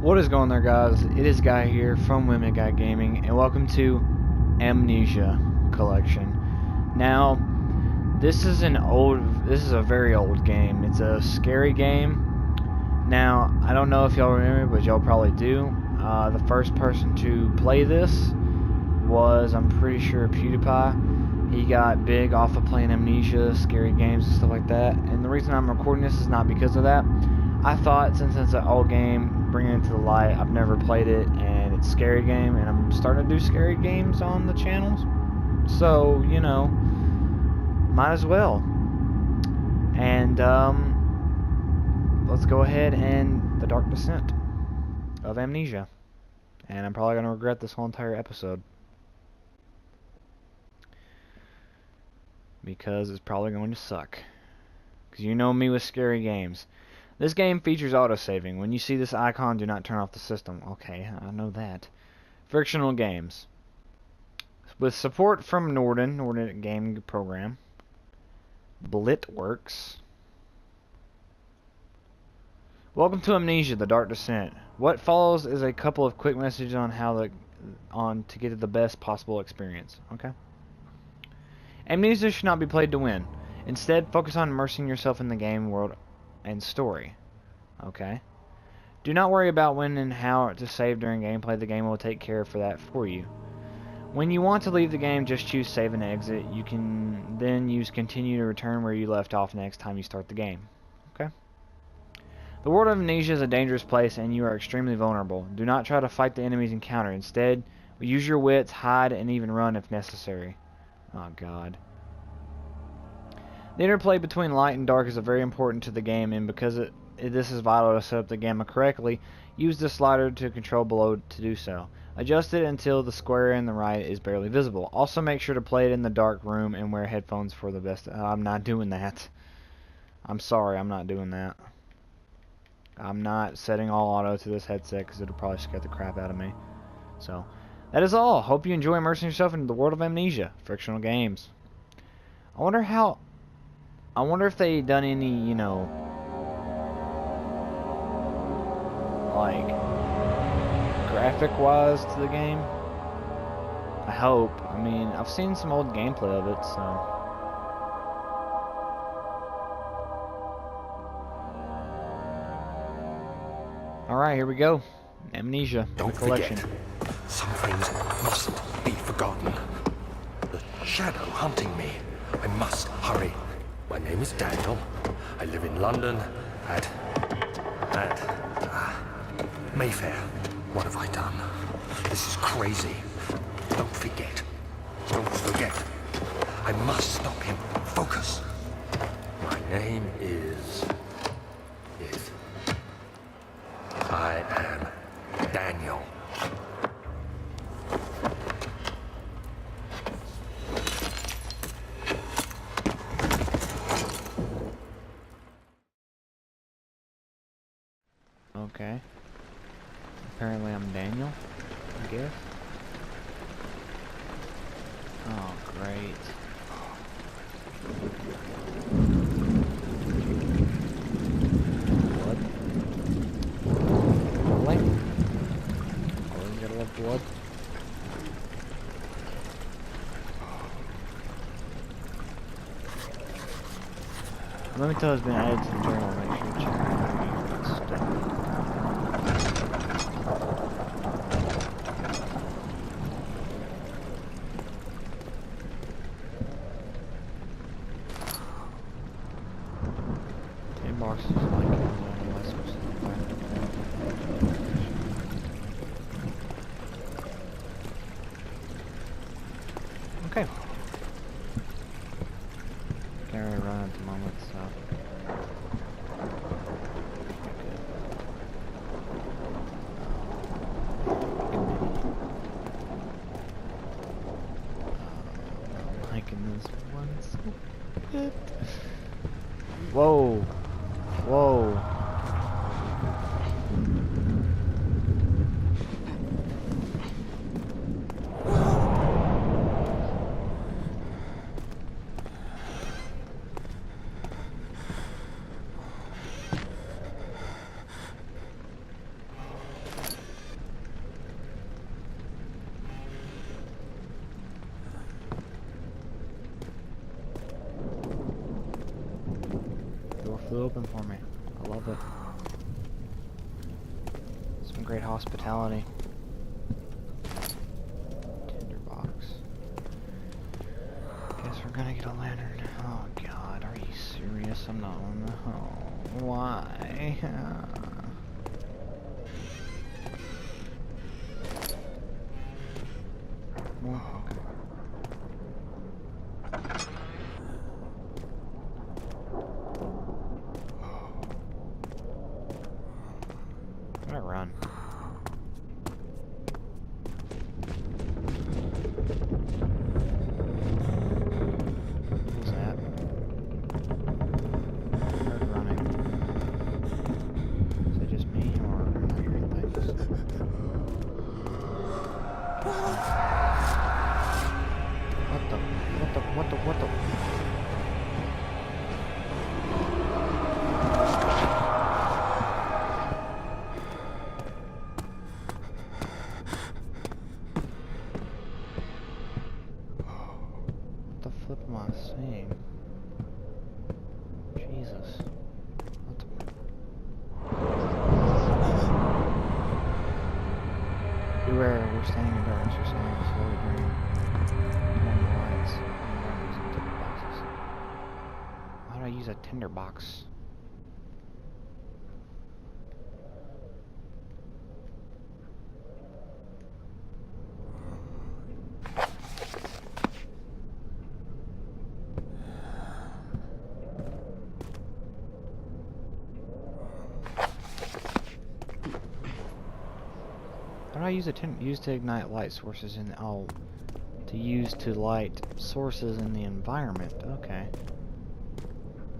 What is going there, guys? It is Guy here from Women Guy Gaming, and welcome to Amnesia Collection. Now, this is a very old game. It's a scary game. Now, I don't know if y'all remember, but y'all probably do. The first person to play this was, I'm pretty sure, PewDiePie. He got big off of playing Amnesia, scary games, and stuff like that. And the reason I'm recording this is not because of that. I thought, since it's an old game, bringing it to the light, I've never played it, and it's a scary game, and I'm starting to do scary games on the channels. So, you know, might as well. And, let's go ahead and The Dark Descent of Amnesia. And I'm probably going to regret this whole entire episode, because it's probably going to suck. Because you know me with scary games. This game features autosaving. When you see this icon, do not turn off the system. Okay, I know that. Frictional games. With support from Nordic Gaming Program. Blitworks. Welcome to Amnesia, The Dark Descent. What follows is a couple of quick messages on how to get to the best possible experience. Okay? Amnesia should not be played to win. Instead, focus on immersing yourself in the game world and story. Okay? Do not worry about when and how to save during gameplay. The game will take care for that for you. When you want to leave the game, just choose save and exit. You can then use continue to return where you left off next time you start the game. Okay? The world of Amnesia is a dangerous place and you are extremely vulnerable. Do not try to fight the enemies encountered. Instead, use your wits, hide, and even run if necessary. Oh god. The interplay between light and dark is very important to the game, and because this is vital to set up the gamma correctly, use the slider to control below to do so. Adjust it until the square in the right is barely visible. Also make sure to play it in the dark room and wear headphones for the best. I'm not doing that. I'm sorry, I'm not doing that. I'm not setting all auto to this headset because it'll probably scare the crap out of me. So, that is all. Hope you enjoy immersing yourself into the world of Amnesia. Frictional games. I wonder if they done any, you know, like, graphic-wise to the game. I hope. I mean, I've seen some old gameplay of it, so. Alright, here we go. Amnesia, the collection. Forget. Some things mustn't be forgotten. The shadow hunting me. I must hurry. My name is Daniel. I live in London at Mayfair. What have I done? This is crazy. Don't forget. Don't forget. I must stop him. Focus. My name is... I am Daniel. Okay. Apparently I'm Daniel, I guess. Oh, great. Blood. Really? Always gotta love blood. Let me tell it's been added to the journal. Make sure to check out stuff. Boxes like okay. Can't really run at the moment, so. I'm liking this one so good. Whoa. Whoa. open for me. I love it. Some great hospitality. Tinderbox. Guess we're gonna get a lantern. Oh God, are you serious? I'm not on the home. Why? More. Okay. I'm gonna run. What was that? I heard running. Is it just me, or am I hearing things? What the? What the flip am I seeing? Jesus. What the... Beware, we're standing in darkness, you're standing slowly green. Warning lights, environments, and tinder boxes. Why do I use a tinder box? How do I use a use to ignite light sources in to use to light sources in the environment? Okay.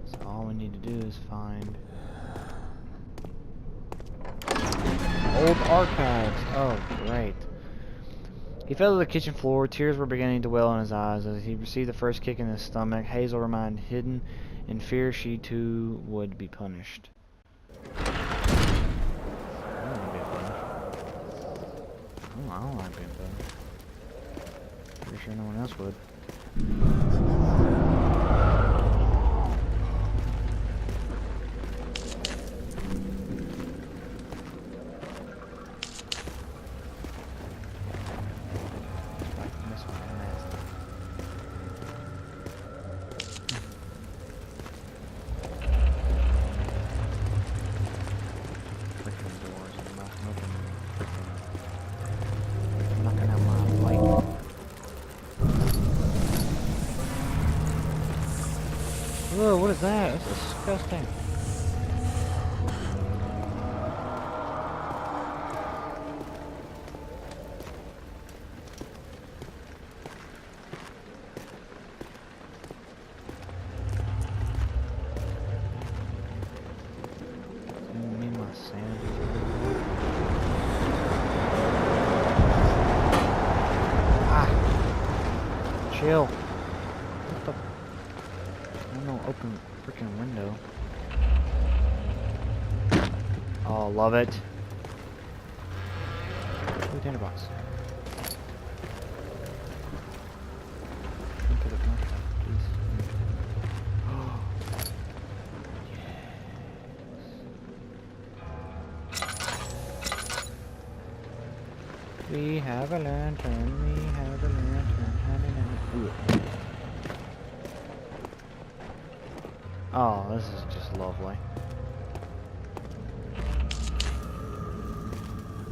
So all we need to do is find old archives. Oh, great. He fell to the kitchen floor. Tears were beginning to well in his eyes as he received the first kick in his stomach. Hazel remained hidden in fear she too would be punished. I don't like being punished. Pretty sure no one else would. Whoa, what is that? That's disgusting. Give me my sanity. Ah! Chill. What the? No open freaking window. Oh, love it. Ooh, tinderbox. Into the contract, please. Oh. Yes. We have a lantern. We have a lantern. Ooh. Oh, this is just lovely.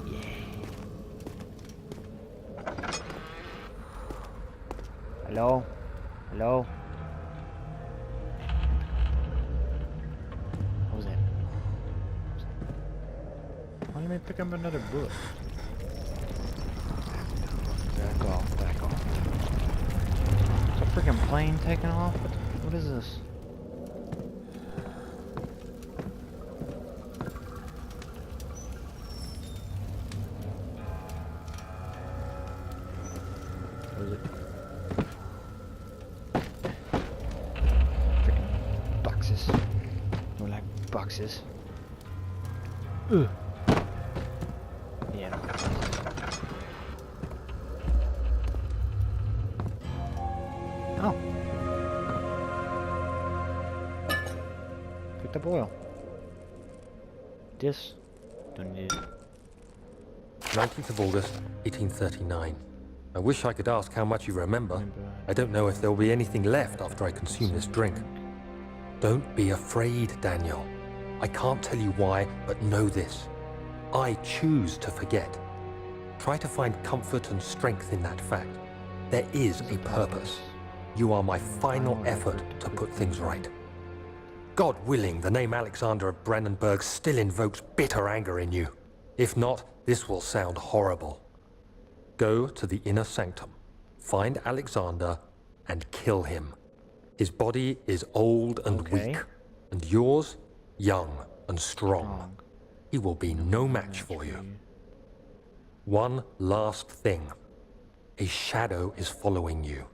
Yeah. Hello? Hello? What was that? Why let me pick up another book? Back off, back off. Is a freaking plane taking off? What is this? What is it? Freaking boxes. More like boxes. Ugh. Yeah, no. Oh. Picked up up oil. This. Don't need it. 19th of August, 1839. I wish I could ask how much you remember. I don't know if there will be anything left after I consume this drink. Don't be afraid, Daniel. I can't tell you why, but know this. I choose to forget. Try to find comfort and strength in that fact. There is a purpose. You are my final effort to put things right. God willing, the name Alexander of Brandenburg still invokes bitter anger in you. If not, this will sound horrible. Go to the inner sanctum, find Alexander, and kill him. His body is old and weak, and yours, young and strong. He will be no match for you. One last thing. A shadow is following you.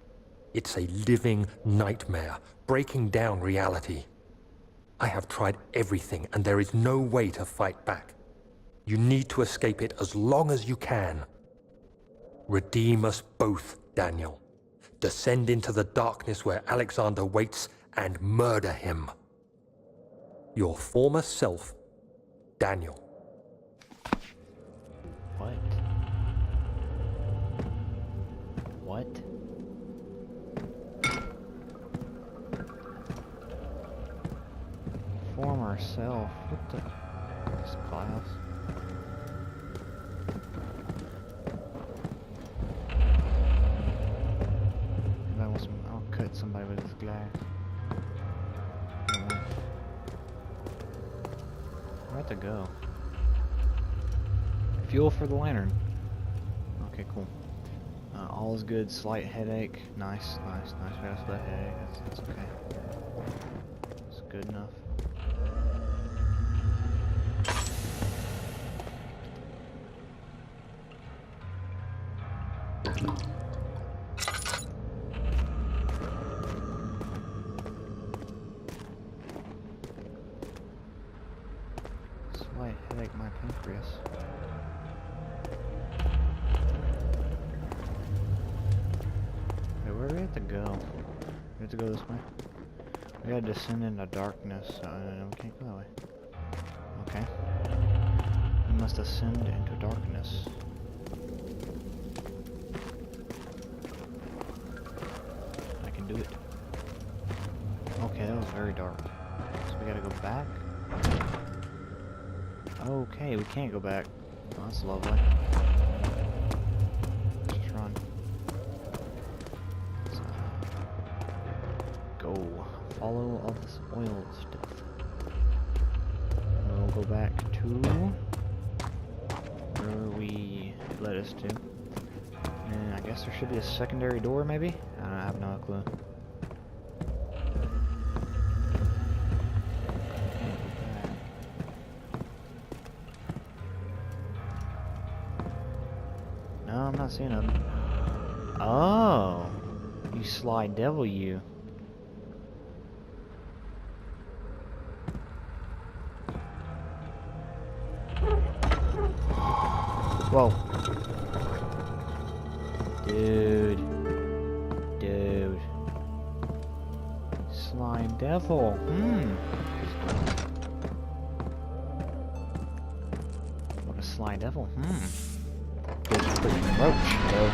It's a living nightmare, breaking down reality. I have tried everything, and there is no way to fight back. You need to escape it as long as you can. Redeem us both, Daniel. Descend into the darkness where Alexander waits and murder him. Your former self, Daniel. What? What? Former self. What the? This class. I'll cut somebody with this glass. Where'd to go? Fuel for the lantern. Okay, cool. All is good. Slight headache. Nice. We got a slight headache. That's okay. It's good enough. Slight headache, my pancreas. Wait, where do we have to go? We have to go this way? We gotta descend into darkness, so we can't go that way. Okay. We must ascend into darkness. I can do it. Okay, that was very dark. So we gotta go back. Okay, we can't go back. Oh, that's lovely. Let's just run. Let's, go. Follow all this oil stuff. And we'll go back to where we led us to. And I guess there should be a secondary door, maybe? I have no clue. No, I'm not seeing them. Oh, you sly devil, you. Whoa. Dude. Sly devil. What a sly devil. Roach, though.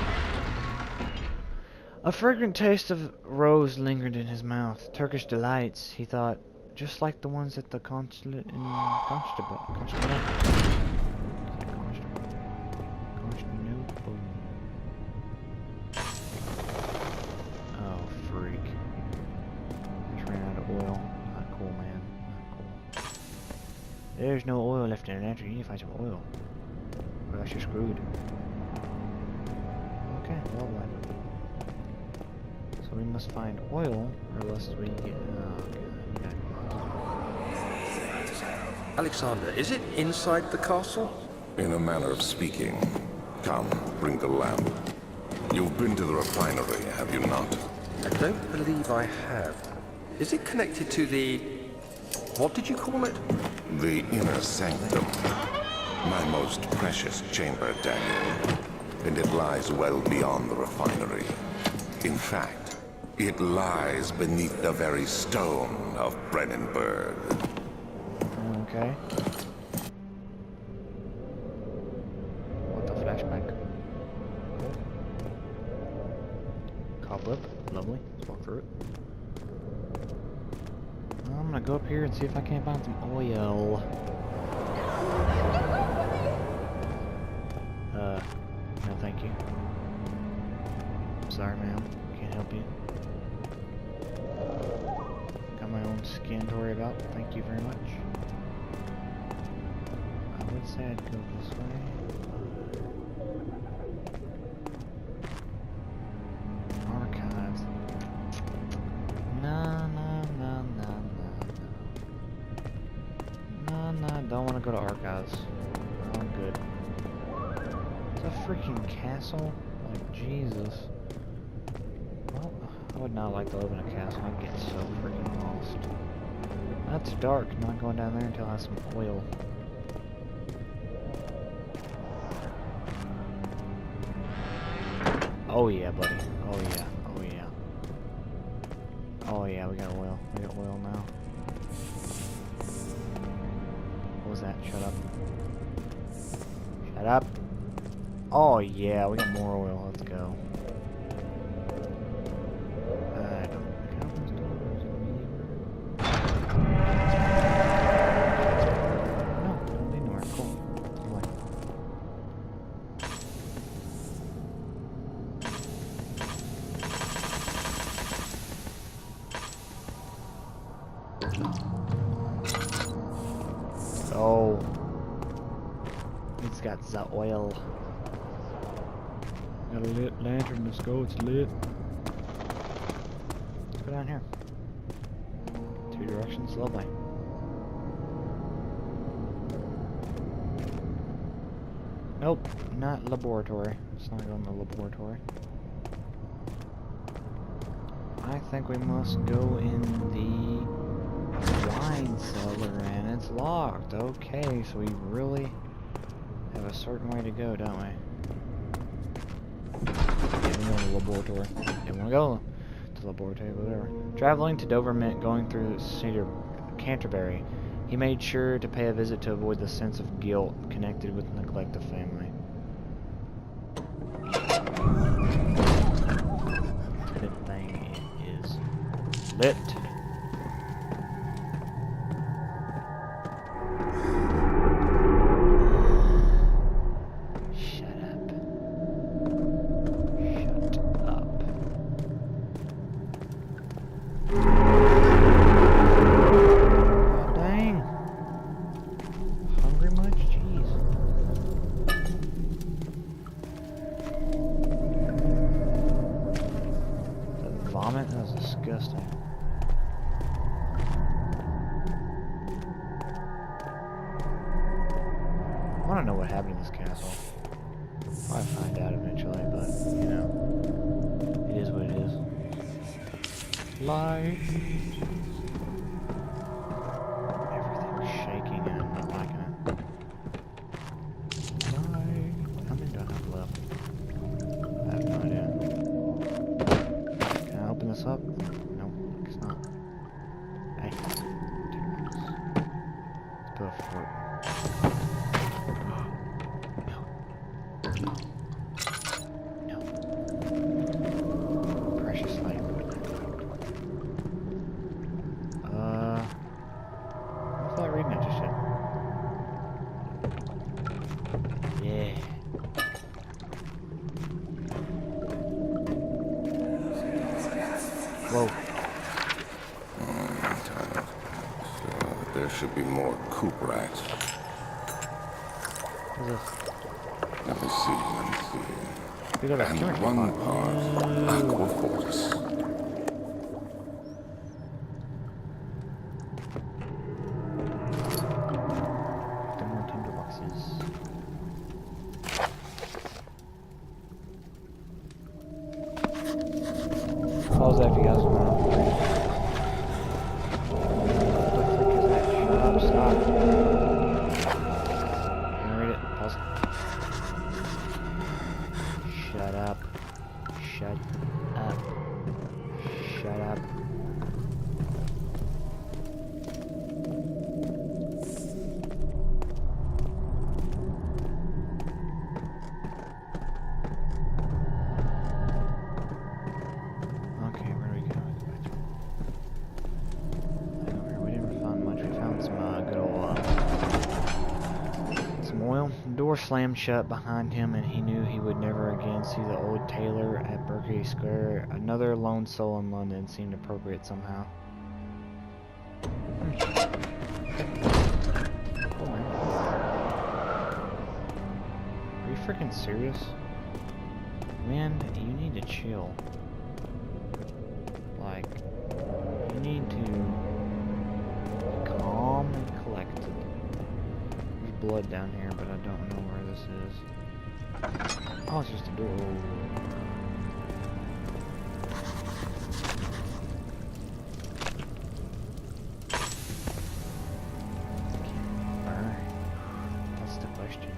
A fragrant taste of rose lingered in his mouth. Turkish delights, he thought, just like the ones at the consulate in Constable. Oh, freak. Just ran out of oil. Not cool, man. Not cool. There's no oil left in the lantern. You need to find some oil. Or else you're screwed. Okay, well then. So we must find oil, or else we get... okay. Alexander, is it inside the castle? In a manner of speaking. Come, bring the lamp. You've been to the refinery, have you not? I don't believe I have. Is it connected to the... what did you call it? The inner sanctum. My most precious chamber, Daniel. And it lies well beyond the refinery. In fact, it lies beneath the very stone of Brandenburg. Okay. What the flashback? Cool. Cobweb. Lovely. Let's walk through it. Well, I'm gonna go up here and see if I can't find some oil. No thank you. Sorry, ma'am. Can't help you. Got my own skin to worry about. Thank you very much. I would say I'd go this way. Archives. No, no, no, no, no, no. No, no, don't want to go to archives. I'm good. It's a freaking castle? Like, Jesus. Well, I would not like to live in a castle. I'd get so freaking lost. That's dark. Not going down there until I have some oil. Oh yeah, buddy. Oh yeah. Oh yeah. Oh yeah, we got oil. We got oil now. What was that? Shut up. Shut up. Oh yeah, we got more oil. Let's go. I don't No, don't need nowhere. Cool. Anyway. Oh. It's got the oil. Got a lit lantern, let's go, it's lit. Let's go down here. 2 directions, lovely. Nope, not laboratory. Let's not go in the laboratory. I think we must go in the wine cellar and it's locked. Okay, so we really have a certain way to go, don't we? Yeah, we go to the laboratory. Yeah, we want to go to the laboratory, whatever. Traveling to Dover meant going through the city of Canterbury. He made sure to pay a visit to avoid the sense of guilt connected with the neglect of family. Good thing it is lit. Vomit? That was disgusting. I want to know what happened in this castle. I'll find out eventually, but, you know, it is what it is. Light. Everything's shaking and I'm not liking it. Light. How many do I have left? I have no idea. Open this up? No, it's not. Hey. Let's put a fork. No. No. Precious light. What's that reading I just said? Yeah. Whoa. So there should be more coop rats. What's this? Let me see. We got a And chemical one pot. part aqua fortis. More tinderboxes. Pause that if you guys want to read it. What the frick is that? Shut up, stop. Can I read it? Pause it. Shut up. Shut up. Shut up. door slammed shut behind him, and he knew he would never again see the old tailor at Berkeley Square. Another lone soul in London seemed appropriate somehow. Cool, man. Are you freaking serious? Man, you need to chill. Like, you need to be calm and collected. There's blood down here, but I don't know where this is. Oh, it's just a door. Alright. That's the question.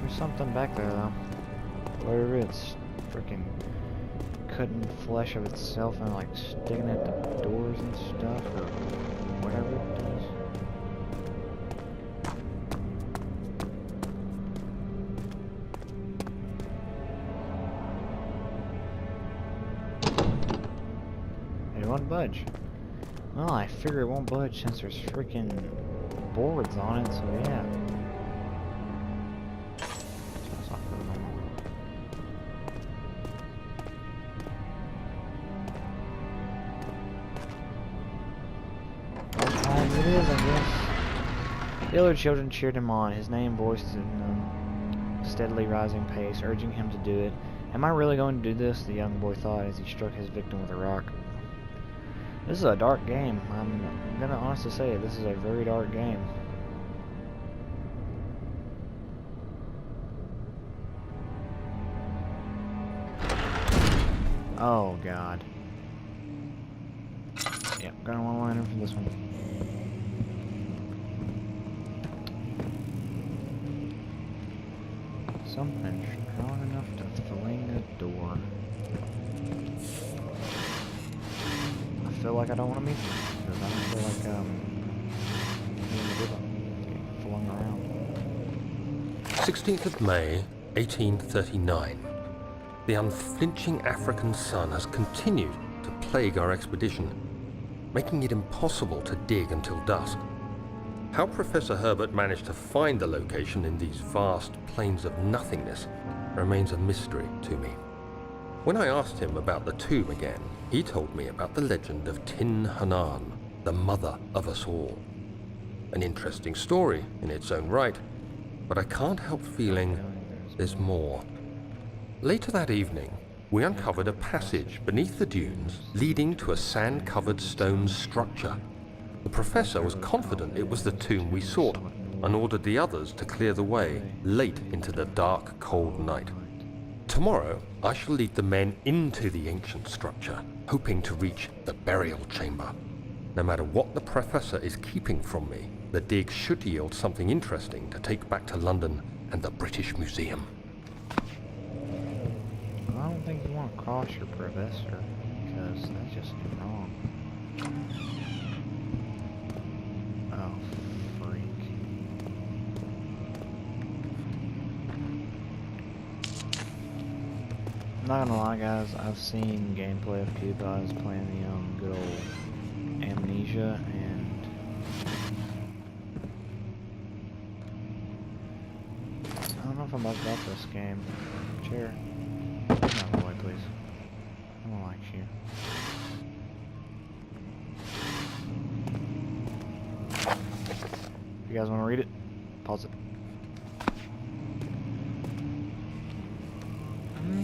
There's something back there, though. Whatever it's freaking cutting flesh of itself and like sticking at the doors and stuff, or whatever it does. It won't budge. Well, I figure it won't budge since there's freaking boards on it, so yeah. It is, I guess. The other children cheered him on, his name voiced in steadily rising pace, urging him to do it. Am I really going to do this? The young boy thought as he struck his victim with a rock. This is a dark game. I'm gonna honestly say it. This is a very dark game. Oh God. Yep, gonna want to line in for this one. Something strong enough to fling a door. I feel like I don't want to meet them because I don't feel like getting flung around. 16th of May, 1839. The unflinching African sun has continued to plague our expedition, making it impossible to dig until dusk. How Professor Herbert managed to find the location in these vast plains of nothingness remains a mystery to me. When I asked him about the tomb again, he told me about the legend of Tin Hanan, the mother of us all. An interesting story in its own right, but I can't help feeling there's more. Later that evening, we uncovered a passage beneath the dunes leading to a sand-covered stone structure. The professor was confident it was the tomb we sought and ordered the others to clear the way late into the dark, cold night. Tomorrow, I shall lead the men into the ancient structure, hoping to reach the burial chamber. No matter what the professor is keeping from me, the dig should yield something interesting to take back to London and the British Museum. I don't think you want to cross your professor, because that's just wrong. Oh, freak. I'm not gonna lie, guys, I've seen gameplay of PewDiePie's playing the good old Amnesia, and I don't know if I'm about this game. Chair. Not boy, please. I don't like you. If you guys want to read it, pause it.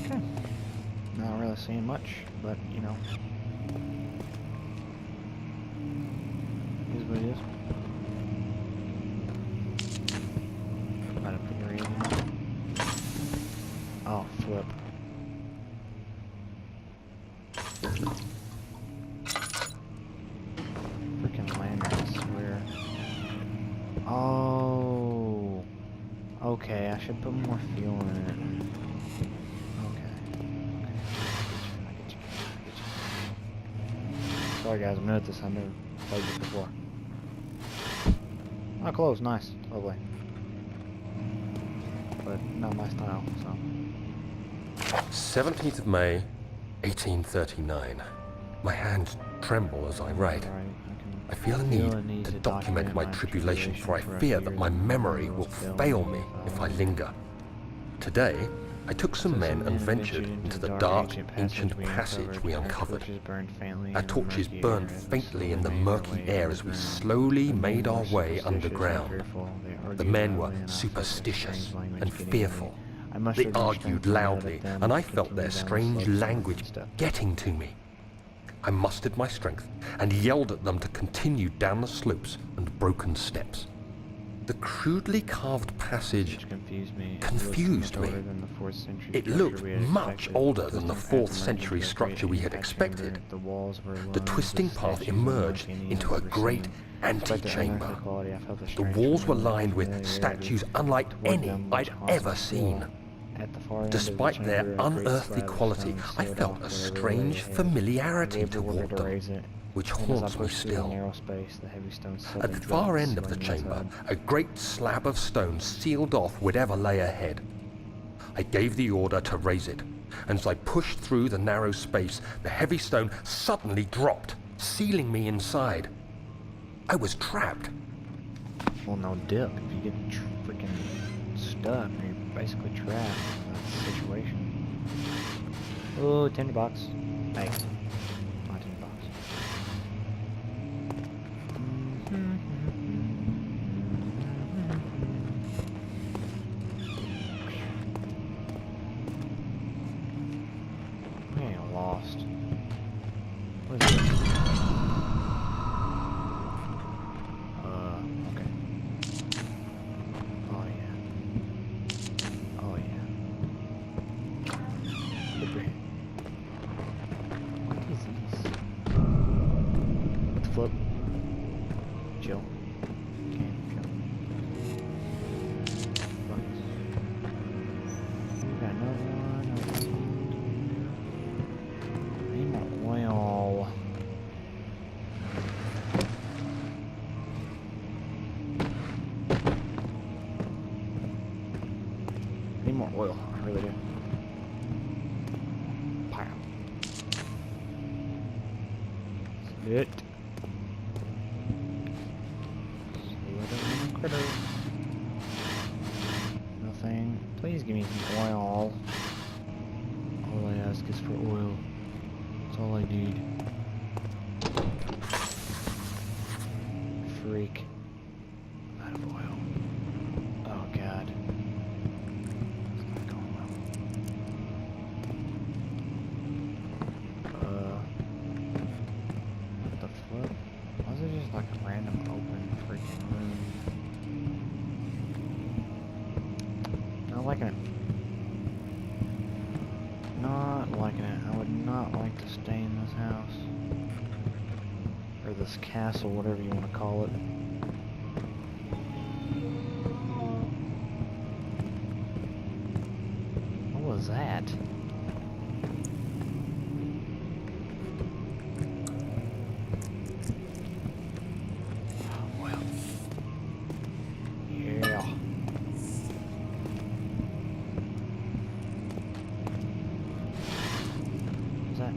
Okay. Not really seeing much, but you know. Is what it is. Might have put your ear in. Oh, flip. Freaking lantern, I swear. Oh. Okay, I should put more fuel in it. Okay. I get you. Sorry guys, I'm new at this. I've never played this before. Oh, close. Nice. Lovely. But not my style, so. 17th of May, 1839. My hands tremble as I write. Alright, I can I feel a need to document my tribulation, for I fear that my memory will fail me if I linger. Today, I took some men and ventured into the dark, ancient passage we uncovered. Our torches burned faintly in the murky air as we slowly made our way underground. The men were superstitious and fearful. They argued loudly, and I felt their strange language getting to me. I mustered my strength and yelled at them to continue down the slopes and broken steps. The crudely carved passage confused me. It looked much older than the 4th century structure we had expected. The twisting path emerged into a great antechamber. The walls were lined with statues unlike any I'd ever seen. Despite their unearthly quality, I felt a strange familiarity toward them, which haunts me still. At the far end of the chamber, a great slab of stone sealed off whatever lay ahead. I gave the order to raise it, and as I pushed through the narrow space, the heavy stone suddenly dropped, sealing me inside. I was trapped. Well, no dip. If you get freaking stuck, you're basically trapped in that situation. Oh, $10. Hey. Lost. What is this? Okay. Oh yeah. Oh yeah. Flipper. What is this? What's flip? Chill. Okay, chill. Bucks. We got another one. Oil. I need more oil, I really do. Pow. Sit. Critter. Nothing. Please give me some oil. All I ask is for oil. That's all I need. Freak. I'm out of oil. Oh god. It's not going well. What the fuck? Why is it just like a random open freaking room? Not liking it. Not liking it. I would not like to stay in this house. Or this castle, whatever you want to call it. What was that? Oh, well. Yeah. What's that?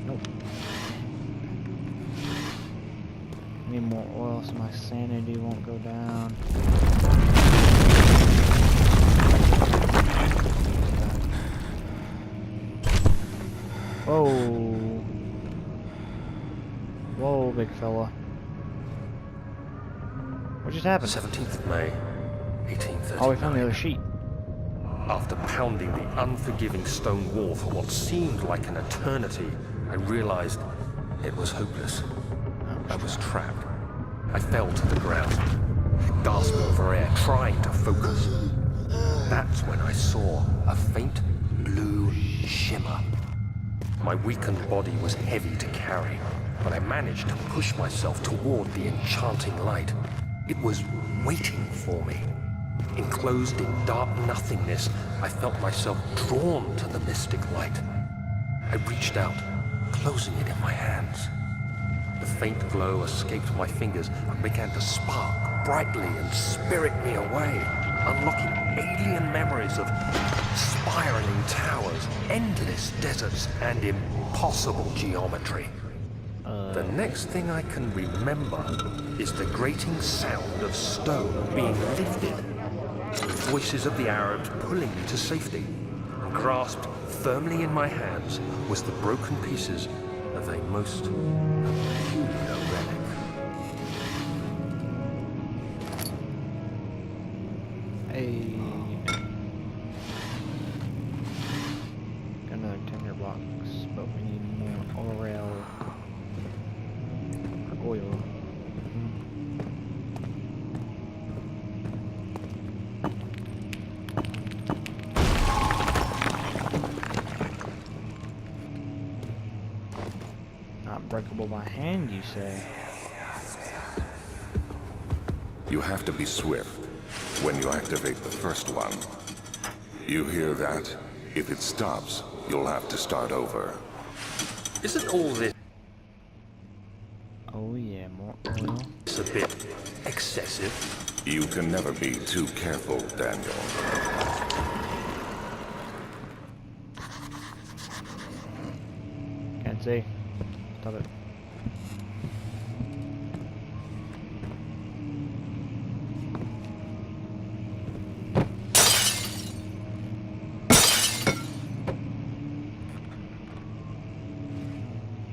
Nope. Need more oil so my sanity won't go down. Whoa. Whoa, big fella. What just happened? 17th of May, 1839. Oh, we found the other sheet. After pounding the unforgiving stone wall for what seemed like an eternity, I realized it was hopeless. I was trapped. I fell to the ground, gasping for air, trying to focus. That's when I saw a faint blue shimmer. My weakened body was heavy to carry, but I managed to push myself toward the enchanting light. It was waiting for me. Enclosed in dark nothingness, I felt myself drawn to the mystic light. I reached out, closing it in my hands. The faint glow escaped my fingers and began to spark brightly and spirit me away, unlocking alien memories of spiraling towers, endless deserts, and impossible geometry. The next thing I can remember is the grating sound of stone being lifted, the voices of the Arabs pulling me to safety, and grasped firmly in my hands was the broken pieces of a most peculiar relic. Hey. Got another tinder box, but we need more oil. Oil. Not breakable by hand, you say? You have to be swift when you activate the first one. You hear that? If it stops, you'll have to start over. Isn't all this Oh yeah, more oil. a bit excessive? You can never be too careful, Daniel. Can't see. Stop it.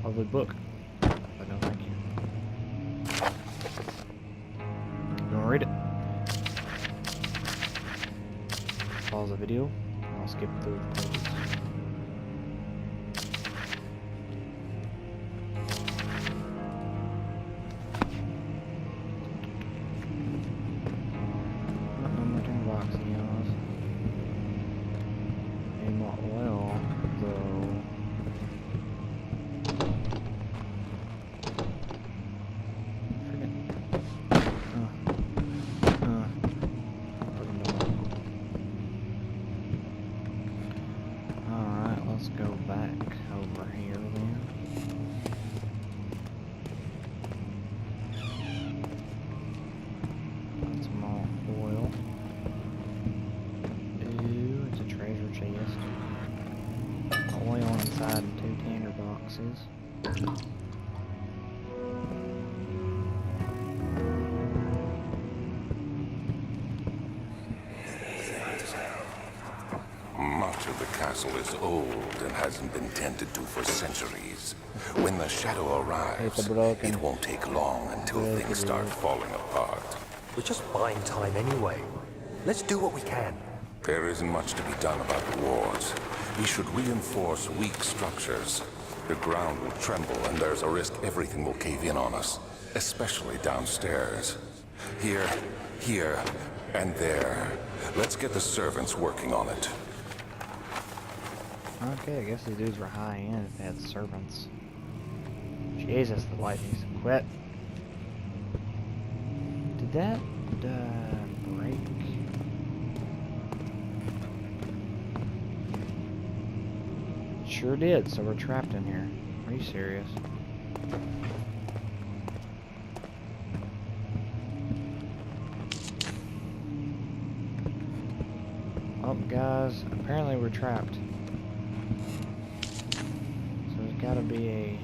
Lovely book. But no thank you. You wanna read it? Pause the video. I'll skip through the pages. No more tin box, yes. Need more oil, though. Alright, let's go back over here then. Got some more oil. Ooh, it's a treasure chest. Oil inside and 2 tinder boxes. Much of the castle is old and hasn't been tended to for centuries. When the shadow arrives, It's broken. it won't take long until things start falling apart. We're just buying time anyway. Let's do what we can. There isn't much to be done about the wards. We should reinforce weak structures. The ground will tremble and there's a risk everything will cave in on us, especially downstairs. Here, and there. Let's get the servants working on it. Okay, I guess these dudes were high end if they had servants. Jesus, the light needs to quit. Did that break? Sure did, so we're trapped in here. Are you serious? Oh, guys, apparently we're trapped. So there's gotta be a...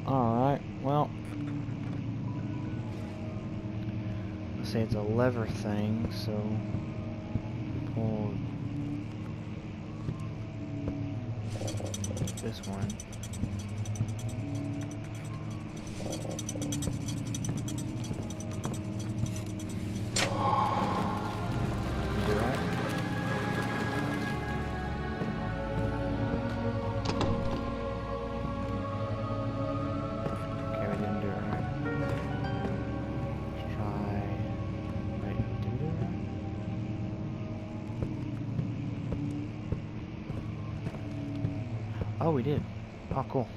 Alright, well, let's say it's a lever thing, so pull this one. Do that. Oh, we did. Oh, cool.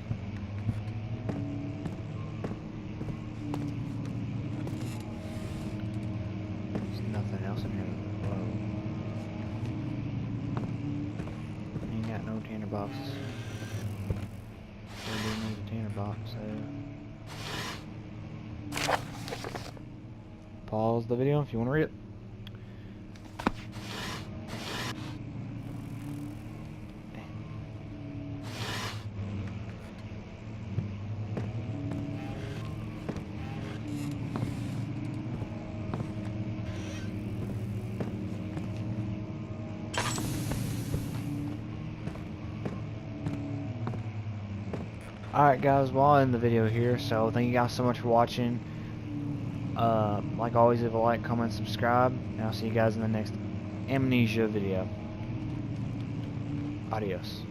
There's nothing else in here. Whoa. Ain't got no tanner boxes. We do need a tanner box, so... Pause the video if you want to read it. Alright guys, well I'll end the video here, so thank you guys so much for watching. Like always, leave a like, comment, subscribe, and I'll see you guys in the next Amnesia video. Adios.